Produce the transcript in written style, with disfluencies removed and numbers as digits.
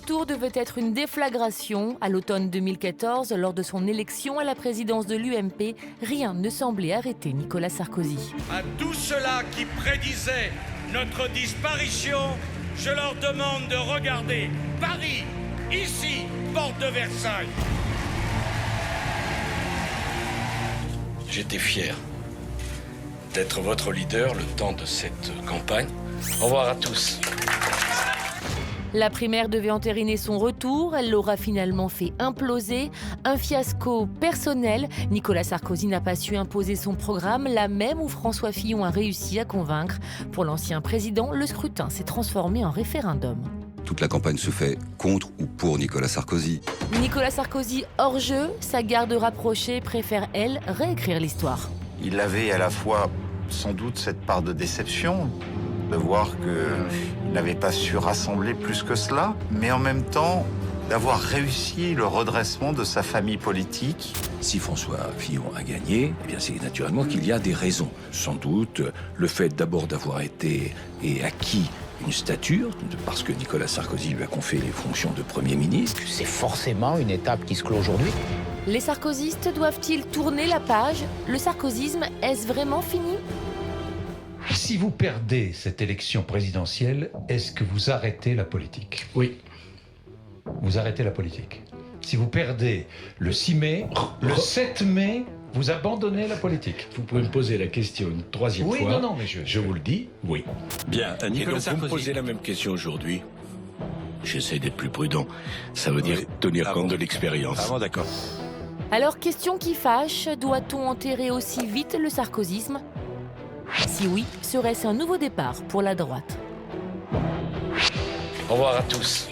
retour devait être une déflagration. À l'automne 2014, lors de son élection à la présidence de l'UMP, rien ne semblait arrêter Nicolas Sarkozy. À tous ceux-là qui prédisaient notre disparition, je leur demande de regarder Paris, ici, porte de Versailles. J'étais fier d'être votre leader le temps de cette campagne. Au revoir à tous. La primaire devait entériner son retour, elle l'aura finalement fait imploser. Un fiasco personnel, Nicolas Sarkozy n'a pas su imposer son programme, là même où François Fillon a réussi à convaincre. Pour l'ancien président, le scrutin s'est transformé en référendum. Toute la campagne se fait contre ou pour Nicolas Sarkozy. Nicolas Sarkozy hors jeu, sa garde rapprochée préfère, elle, réécrire l'histoire. Il avait à la fois sans doute cette part de déception, de voir qu'il n'avait pas su rassembler plus que cela, mais en même temps d'avoir réussi le redressement de sa famille politique. Si François Fillon a gagné, eh bien c'est naturellement qu'il y a des raisons. Sans doute le fait d'abord d'avoir été et acquis une stature, parce que Nicolas Sarkozy lui a confié les fonctions de Premier ministre. C'est forcément une étape qui se clôt aujourd'hui. Les sarkozystes doivent-ils tourner la page? Le sarkozysme, est-ce vraiment fini? Si vous perdez cette élection présidentielle, est-ce que vous arrêtez la politique? Oui. Vous arrêtez la politique. Si vous perdez le 6 mai, le 7 mai, vous abandonnez la politique. Vous pouvez me poser la question une troisième fois. Oui, non, mais je vous le dis, oui. Bien, Et Nicolas donc Sarkozy. vous me posez la même question aujourd'hui. J'essaie d'être plus prudent. Ça veut dire tenir compte de l'expérience. Ah bon, d'accord. Alors, question qui fâche, doit-on enterrer aussi vite le sarkozysme? Si oui, serait-ce un nouveau départ pour la droite? Au revoir à tous.